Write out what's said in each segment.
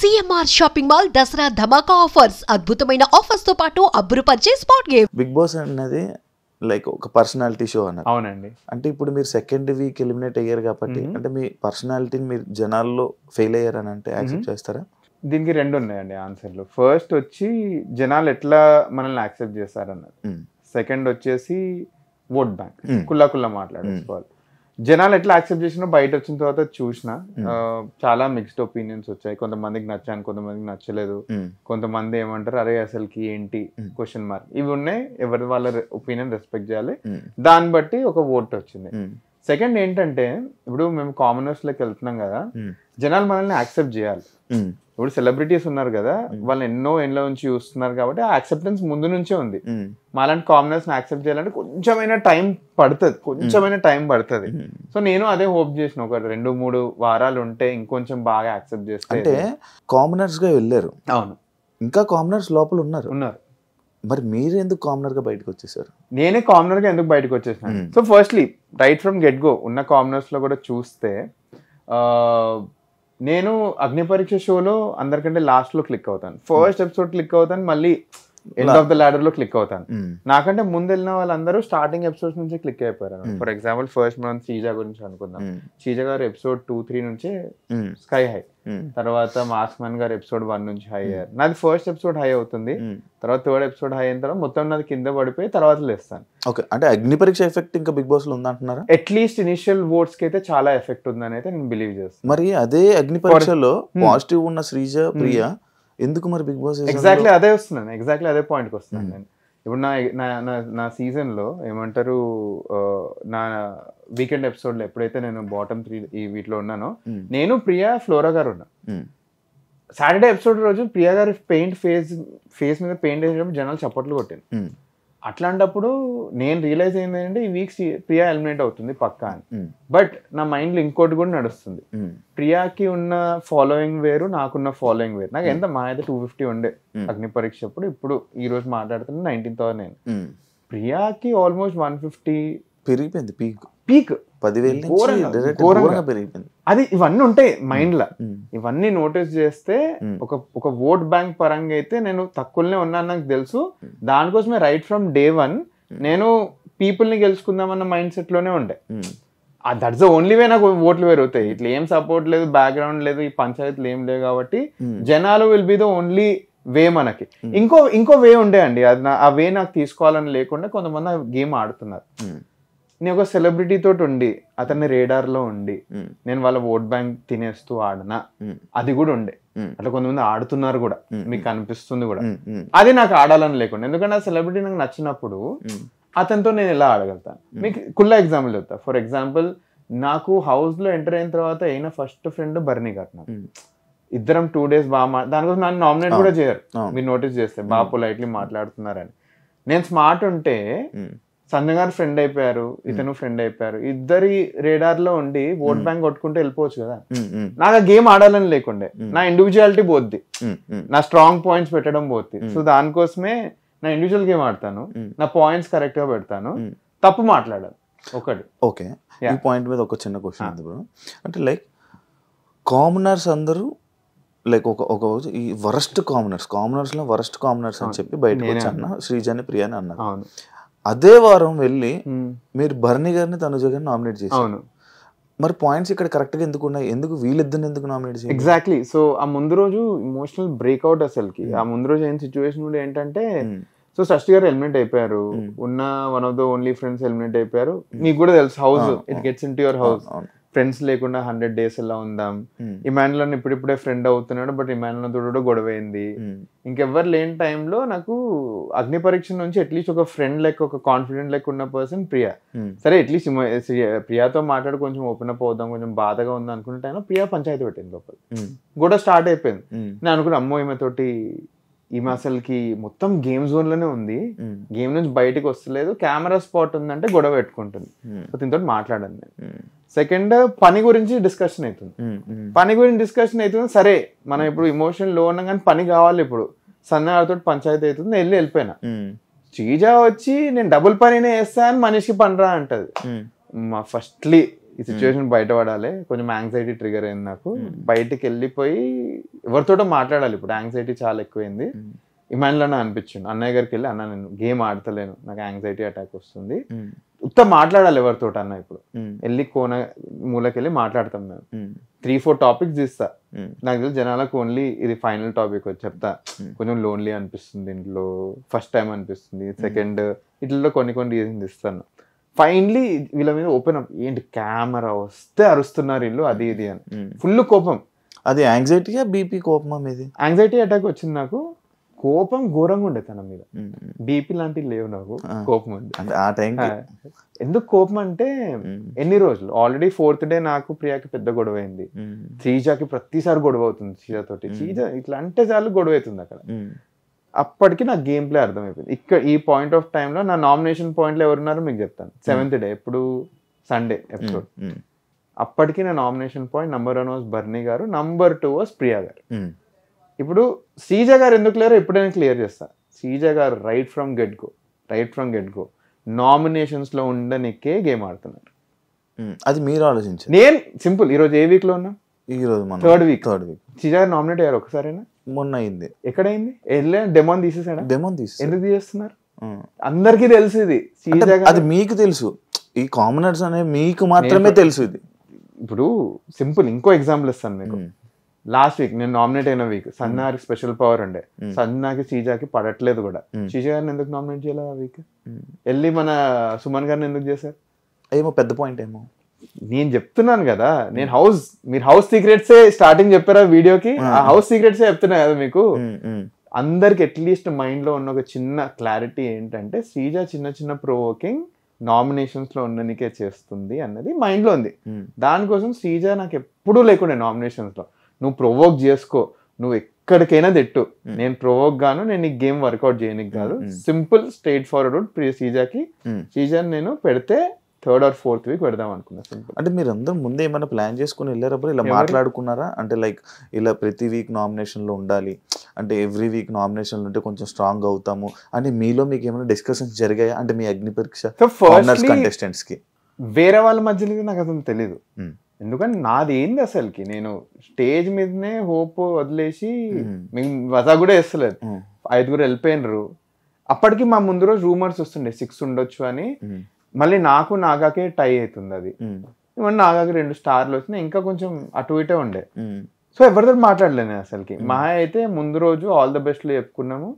CMR shopping mall Dasara ధమాకా offers అద్భుతమైన offers తో పాటు అబ్బురుపరిచే స్పాట్ గేమ్. బిగ్ బాస్ అనేది లైక్ ఒక పర్సనాలిటీ షో అన్నారు. అవునండి. అంటే ఇప్పుడు మీరు సెకండ్ వీక్ ఎలిమినేట్ అయ్యారు కాబట్టి అంటే మీ పర్సనాలిటీని మీరు జనాల్లో ఫెయిల్ అయ్యారని అంటే యాక్సెప్ట్ చేస్తారా? దీనికి రెండు ఉన్నాయండి ఆన్సర్లు. ఫస్ట్ వచ్చి జనాలు ఎట్లా మనల్ని యాక్సెప్ట్ చేస్తారన్నారు. సెకండ్ వచ్చేసి ఓట్ బ్యాంక్, కుల్లా మాట్లాడేసుకోవాలి. జనాలు ఎట్లా యాక్సెప్ట్ చేసినా బయట వచ్చిన తర్వాత చూసిన చాలా మిక్స్డ్ ఒపీనియన్స్ వచ్చాయి. కొంతమందికి నచ్చాను, కొంతమందికి నచ్చలేదు. కొంతమంది ఏమంటారు అరే అసలుకి ఏంటి క్వశ్చన్ మార్క్, ఇవి ఉన్నాయి. ఎవరి వాళ్ళ ఒపీనియన్ రెస్పెక్ట్ చేయాలి. దాన్ని బట్టి ఒక ఓట్ వచ్చింది. సెకండ్ ఏంటంటే ఇప్పుడు మేము కామనర్స్ లోకి వెళ్తున్నాం కదా, జనాలు మనల్ని యాక్సెప్ట్ చేయాలి. ఇప్పుడు సెలబ్రిటీస్ ఉన్నారు కదా, వాళ్ళు ఎన్నో ఏళ్ళ నుంచి చూస్తున్నారు కాబట్టి ఆ యాక్సెప్టెన్స్ ముందు నుంచే ఉంది. మాలాంటి కామనర్స్ ని యాక్సెప్ట్ చేయాలంటే కొంచెమైనా టైం పడుతుంది. సో నేను అదే హోప్ చేసిన, ఒక 2-3 వారాలు ఉంటే ఇంకొంచెం బాగా యాక్సెప్ట్ చేస్తే. అంటే కామనర్స్ గా వెళ్ళారు. అవును, ఇంకా కామనర్స్ లోపల ఉన్నారు. మరి మీరు ఎందుకు కామనర్ గా బయటకు వచ్చేసారు? నేనే కామనర్ గా ఎందుకు బయటకు వచ్చేసాను? So firstly right from get go ఉన్న కామనర్స్ లో కూడా చూస్తే నేను అగ్ని పరీక్ష షోలో అందరికంటే లాస్ట్ లో క్లిక్ అవుతాను. ఫస్ట్ ఎపిసోడ్ క్లిక్ అవుతాను, మళ్ళీ ఎండ్ ఆఫ్ ద లాడర్ లో క్లిక్ అవుతాను. నాకంటే ముందు వెళ్ళిన వాళ్ళందరూ స్టార్టింగ్ ఎపిసోడ్స్ నుంచి క్లిక్ అయిపోయారు. ఫర్ ఎగ్జాంపుల్ ఫస్ట్ మనం శ్రీజ గురించి అనుకుందాం. శ్రీజ గారు ఎపిసోడ్ 2-3 నుంచే స్కై హై, తర్వాత మాస్క్ మ్యాన్ గారు ఎపిసోడ్ 1 నుంచి హై అయ్యారు. నాది ఫస్ట్ ఎపిసోడ్ హై అవుతుంది, తర్వాత థర్డ్ ఎపిసోడ్ హై అయిన తర్వాత మొత్తం నాది కింద పడిపోయి తర్వాత లేస్తాను. ఓకే, అంటే అగ్ని పరీక్ష ఎఫెక్ట్ ఇంకా బిగ్ బాస్ లో ఉందంటున్నారా? అట్లీస్ట్ ఇనిషియల్ ఓట్స్ కి అయితే చాలా ఎఫెక్ట్ ఉందని అయితే నేను బిలీవ్ చేస్తాను. మరి అదే అగ్ని పరీక్షలో పాజిటివ్ ఉన్న శ్రీజ, ప్రియా ఎందుకు మరి బిగ్ బాస్? ఎగ్జాక్ట్లీ అదే వస్తున్నాను, ఎగ్జాక్ట్లీ అదే పాయింట్కి వస్తున్నాను నేను. ఇప్పుడు నా సీజన్ లో ఏమంటారు, నా వీకెండ్ ఎపిసోడ్ లో ఎప్పుడైతే నేను బాటమ్ 3 ఈ వీటిలో ఉన్నానో, నేను ప్రియా, ఫ్లోరా గారు ఉన్నా. సాటర్డే ఎపిసోడ్ రోజు ప్రియా గారి ఫేస్ మీద పెయింట్ వేసేటప్పుడు జనాలు చప్పట్లు కొట్టాను. అట్లాంటప్పుడు నేను రియలైజ్ అయింది ఏంటంటే ఈ వీక్ ప్రియా ఎలిమినేట్ అవుతుంది పక్కా అని. బట్ నా మైండ్ లో ఇంకోటి కూడా నడుస్తుంది. ప్రియాకి ఉన్న ఫాలోయింగ్ వేరు, నాకున్న ఫాలోయింగ్ వేరు. నాకు ఎంత మా అయితే 250 ఉండే అగ్ని పరీక్ష అప్పుడు. ఇప్పుడు ఈ రోజు మాట్లాడుతున్నా 19,000 నేను. ప్రియాకి ఆల్మోస్ట్ 150 పెరిగిపోయింది. పీక్ 10,000 పెరిగిపోయింది. అది ఇవన్నీ ఉంటాయి మైండ్ లో. ఇవన్నీ నోటీస్ చేస్తే ఒక ఓట్ బ్యాంక్ పరంగా అయితే నేను తక్కువనే ఉన్నాను నాకు తెలుసు. దానికోసమే రైట్ ఫ్రమ్ డే 1 నేను పీపుల్ ని గెలుచుకుందామన్న మైండ్ సెట్ లోనే ఉండే. దట్స్ ద ఓన్లీ వే నాకు ఓట్లు పెరుగుతాయి. ఇట్లా ఏం సపోర్ట్ లేదు, బ్యాక్గ్రౌండ్ లేదు, ఈ పంచాయతీలు ఏం లేవు కాబట్టి జనాలు will be the only way మనకి. ఇంకో వే ఉండే అండి, అది ఆ వే నాకు తీసుకోవాలని లేకుండా కొంతమంది గేమ్ ఆడుతున్నారు. నేను ఒక సెలబ్రిటీ తోటి ఉండి అతన్ని రేడార్ లో ఉండి నేను వాళ్ళ ఓట్ బ్యాంక్ తినేస్తూ ఆడనా, అది కూడా ఉండే. అట్లా కొంతమంది ఆడుతున్నారు కూడా, మీకు అనిపిస్తుంది కూడా. అది నాకు ఆడాలని లేకుండా, ఎందుకంటే ఆ సెలబ్రిటీ నాకు నచ్చినప్పుడు అతనితో నేను ఎలా ఆడగలుగుతాను. మీకు కుల్లా ఎగ్జాంపుల్ చెప్తా. ఫర్ ఎగ్జాంపుల్ నాకు హౌస్ లో ఎంటర్ అయిన తర్వాత అయిన ఫస్ట్ ఫ్రెండ్ బర్నీ గారు. నాకు ఇద్దరం 2 days బాగా దానికోసం నన్ను నామినేట్ కూడా చేయరు. మీరు నోటీస్ చేస్తే బాగా పొలైట్లీ మాట్లాడుతున్నారని. నేను స్మార్ట్ ఉంటే సంజయ్ గారు ఫ్రెండ్ అయిపోయారు, ఇతను ఫ్రెండ్ అయిపోయారు. ఇద్దరి రేడార్ లో ఉండి ఓట్ బ్యాంక్ కొట్టుకుంటే వెళ్ళిపోవచ్చు కదా. నాకు ఆ గేమ్ ఆడాలని లేకుండే, నా ఇండివిజువాలిటీ పోద్ది, నా స్ట్రాంగ్ పాయింట్స్ పెట్టడం పోద్ది. సో దానికోసమే నా ఇండివిజువల్ గేమ్ ఆడతాను, నా పాయింట్స్ కరెక్ట్ గా పెడతాను, తప్పు మాట్లాడాలి ఒకటి. ఓకే, ఈ పాయింట్ మీద ఒక చిన్న క్వశ్చన్ ఉంది బ్రో. అంటే లైక్ కామనర్స్ అందరూ లైక్ ఒక ఈ వరస్ట్ కామనర్స్ లో వరస్ట్ కామనర్స్ అని చెప్పి బయటకు వచ్చి అన్న శ్రీజాని, ప్రియాని అన్నారు. అదే వారం వెళ్ళి మీరు బర్నీ గారిని, తనుజ గారిని నామినేట్ చేశారు. మరి పాయింట్స్ ఇక్కడ కరెక్ట్ గా ఎందుకు ఉన్నాయి? ఎందుకు వీళ్ళిద్దరిని ఎందుకు నామినేట్ చేశారు? ఎగ్జాక్ట్లీ. సో ఆ ముందు రోజు ఇమోషనల్ బ్రేక్అవుట్ అసలుకి. ఆ ముందు రోజు ఏం సిచ్యువేషన్ కూడా ఏంటంటే, సో షష్ఠి గారు ఎలిమినేట్ అయిపోయారు, ఉన్న one of the only friends eliminate అయిపోయారు. మీకు కూడా తెలుసు house it gets in to your house. Friends లేకుండా 100 days ఎలా ఉందాం. ఇమాన్యుల్ ఇప్పుడిప్పుడే ఫ్రెండ్ అవుతున్నాడు, బట్ ఇమాన్యుల్ తోడు కూడా గొడవ అయింది. ఇంకెవ్వరు లేని టైంలో నాకు అగ్ని పరీక్ష నుంచి అట్లీస్ట్ ఒక ఫ్రెండ్ లెక్క, ఒక కాన్ఫిడెంట్ లెక్క ఉన్న పర్సన్ ప్రియా. సరే అట్లీస్ట్ ప్రియాతో మాట్లాడి కొంచెం ఓపెన్ అప్ అవుదాం, కొంచెం బాధగా ఉంది అనుకున్న టైంలో ప్రియా పంచాయతీ పెట్టింది లోపల. గొడవ స్టార్ట్ అయిపోయింది. నేను అనుకున్నా అమ్మో ఈమె అసలుకి మొత్తం గేమ్ జోన్ లోనే ఉంది, గేమ్ నుంచి బయటకు వస్తలేదు, కెమెరా స్పాట్ ఉందంటే గొడవ పెట్టుకుంటుంది. దీంతో మాట్లాడాను నేను. సెకండ్ పని గురించి డిస్కషన్ అవుతుంది. సరే మనం ఇప్పుడు ఇమోషన్ లో ఉన్నాం కానీ పని కావాలి. ఇప్పుడు సన్నగారితో పంచాయతీ అవుతుంది, వెళ్ళిపోయినా. శ్రీజ వచ్చి నేను డబుల్ పనినే వేస్తా అని మనిషికి పనిరా అంటది. ఫస్ట్లీ ఈ సిచ్యువేషన్ బయటపడాలి, కొంచెం యాంగ్జైటీ ట్రిగర్ అయింది నాకు, బయటికి వెళ్ళిపోయి ఎవరితోటో మాట్లాడాలి, ఇప్పుడు యాంగ్జైటీ చాలా ఎక్కువైంది. ఇమాన్లోనే అనిపించింది, అన్నయ్య గారికి వెళ్ళి అన్న నేను గేమ్ ఆడతలేను, నాకు యాంగ్జైటీ అటాక్ వస్తుంది, ఉత్త మాట్లాడాలి ఎవరితోటి అన్న, ఇప్పుడు వెళ్ళి మూలకెళ్ళి మాట్లాడతాం మేము, 3-4 టాపిక్స్ ఇస్తా, నాకు తెలిసి జనాలకు ఓన్లీ ఇది ఫైనల్ టాపిక్ వచ్చి చెప్తా, కొంచెం లోన్లీ అనిపిస్తుంది ఇంట్లో, ఫస్ట్ టైం అనిపిస్తుంది, సెకండ్ ఇట్లలో కొన్ని రీజన్స్ ఇస్తాను. ఫైనలీ వీళ్ళ మీద ఓపెన్ అప్, ఏంటి కెమెరా వస్తే అరుస్తున్నారు వీళ్ళు, అది ఇది అని ఫుల్ కోపం. అది యాంగ్జైటీయా బీపీ కోపమా మీది? యాంగ్జైటీ అటాక్ వచ్చింది నాకు, కోపం ఘోరంగా ఉండే తన మీద, బీపీ లాంటివి లేవు నాకు, కోపం ఉంది. ఆ టైం ఎందుకు కోపం అంటే ఎన్ని రోజులు ఆల్రెడీ 4th డే నాకు ప్రియాకి పెద్ద గొడవ అయింది, శ్రీజాకి ప్రతిసారి గొడవ అవుతుంది, శ్రీజాతోటి శ్రీజ ఇట్లా అంటే చాలు గొడవ అవుతుంది అక్కడ. అప్పటికి నాకు గేమ్ ప్లే అర్థమైపోయింది. ఇక్కడ ఈ పాయింట్ ఆఫ్ టైంలో నా నామినేషన్ పాయింట్లో ఎవరున్నారో మీకు చెప్తాను. 7th డే ఎప్పుడు సండే ఎపిసోడ్, అప్పటికి నా నామినేషన్ పాయింట్ నంబర్ 1 వాజ్ బర్నీ గారు, నంబర్ 2 వాజ్ ప్రియా గారు. ఇప్పుడు శ్రీజ గారు ఎందుకు లేరో ఎప్పుడైనా క్లియర్ చేస్తా. శ్రీజ గారు right from get go nominations లో ఉండనికే గేమ్ ఆడుతున్నారు. అది మీరు ఆలోచించారు. నేను సింపుల్ ఈరోజు ఏ వీక్ లో ఉన్నా, ఈ రోజు థర్డ్ వీక్ శ్రీజ గారు నామినేట్ అయ్యారు ఒకసారైనా? మొన్న అయింది. ఎక్కడైంది? వెళ్ళే డెమోన్ తీసేసాడా? డెమోన్ తీసి ఎందుకు తీసేస్తున్నారు? అందరికీ తెలుసు ఇది. అది మీకు తెలుసు, ఈ కామనర్స్ అనే మీకు మాత్రమే తెలుసు ఇది. ఇప్పుడు సింపుల్ ఇంకో ఎగ్జాంపుల్ ఇస్తాను మీకు. లాస్ట్ వీక్ నేను నామినేట్ అయిన వీక్ సన్నాకి స్పెషల్ పవర్ ఉండే, సన్నాకి శ్రీజాకి పడట్లేదు కూడా, శ్రీజ గారిని ఎందుకు నామినేట్ చేయాలి ఆ వీక్? వెళ్ళి మన సుమన్ గారిని ఎందుకు చేశారు? ఏమో పెద్ద పాయింట్ ఏమో. నేను చెప్తున్నాను కదా, నేను మీరు హౌస్ సీక్రెట్సే స్టార్టింగ్ చెప్పారా వీడియోకి, ఆ హౌస్ సీక్రెట్సే చెప్తున్నా కదా మీకు. అందరికి అట్లీస్ట్ మైండ్ లో ఉన్న ఒక చిన్న క్లారిటీ ఏంటంటే శ్రీజ చిన్న ప్రొవోకింగ్ నామినేషన్స్ లో ఉండనికే చేస్తుంది అన్నది మైండ్ లో ఉంది. దానికోసం శ్రీజ నాకు ఎప్పుడూ లేకుండే నామినేషన్స్ లో, నువ్వు ప్రొవోక్ చేసుకో, నువ్వు ఎక్కడికైనా తిట్టు, నేను ప్రొవోక్ గాను, నేను ఈ గేమ్ వర్కౌట్ చేయనికి కాదు, సింపుల్ స్ట్రైట్ ఫార్వర్డ్ శ్రీజాని నేను పెడితే 3rd or 4th వీక్ పెడదాం అనుకున్నా. సింపుల్. అంటే మీరు అందరూ ముందే ఏమైనా ప్లాన్ చేసుకుని వెళ్ళారప్పుడు ఇలా మాట్లాడుకున్నారా? అంటే లైక్ ఇలా ప్రతి వీక్ నామినేషన్ లో ఉండాలి, అంటే ఎవ్రీ వీక్ నామినేషన్లు ఉంటే కొంచెం స్ట్రాంగ్ అవుతాము అని మీలో మీకు ఏమైనా డిస్కషన్స్ జరిగాయా? అంటే మీ అగ్ని పరీక్ష కంటెస్టెంట్స్ కి వేరే వాళ్ళ మధ్యలో నాకు అసలు తెలీదు, ఎందుకంటే నాది ఏంది అసలుకి, నేను స్టేజ్ మీదనే హోప్ వదిలేసి వజా కూడా వేస్తలేదు, 5గురు వెళ్ళిపోయినరు. అప్పటికి మా ముందు రోజు రూమర్స్ వస్తుండే 6 ఉండొచ్చు అని, మళ్ళీ నాకు నాగాకే టై అవుతుంది అది, నాగాకి 2 స్టార్లు వచ్చినాయి, ఇంకా కొంచెం అటు ఇటే ఉండే. సో ఎవరితో మాట్లాడలేను అసలుకి. మా అయితే ముందు రోజు ఆల్ ద బెస్ట్ లో చెప్పుకున్నాము.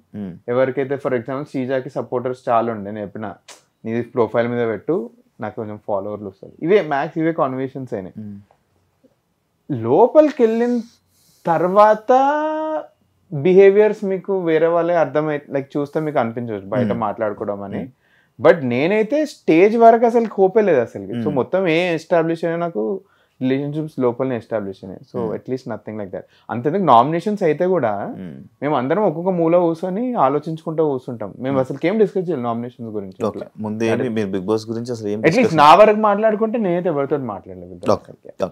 ఎవరికైతే ఫర్ ఎగ్జాంపుల్ శ్రీజాకి సపోర్టర్స్ చాలా ఉండే, నేను చెప్పిన నీది ప్రొఫైల్ మీద పెట్టు, నాకు కొంచెం ఫాలోవర్లు వస్తారు, ఇవే కాన్వర్సేషన్స్ అయినాయి. లోపలికి వెళ్ళిన తర్వాత బిహేవియర్స్ మీకు వేరే వాళ్ళే అర్థమై లైక్ చూస్తే మీకు అనిపించవచ్చు బయట మాట్లాడుకోవడం అని, బట్ నేనైతే స్టేజ్ వరకు అసలు కోపలేదు అసలు. సో మొత్తం ఎస్టాబ్లిష్ అయినా నాకు రిలేషన్షిప్స్ లోపలనే ఎస్టాబ్లిష్ అయినాయి. So at least nothing like that. అంతేందుకు నామినేషన్స్ అయితే కూడా మేము అందరం ఒక్కొక్క మూల కూర్చొని ఆలోచించుకుంటూ కూర్చుంటాం. మేము అసలు ఏం డిస్కస్ చేయాలి నామినేషన్స్ గురించి, ముందే బిగ్ బాస్ గురించి అసలు అట్లీస్ట్ నా వరకు మాట్లాడుకుంటే నేనైతే ఎవరితో మాట్లాడలేదు.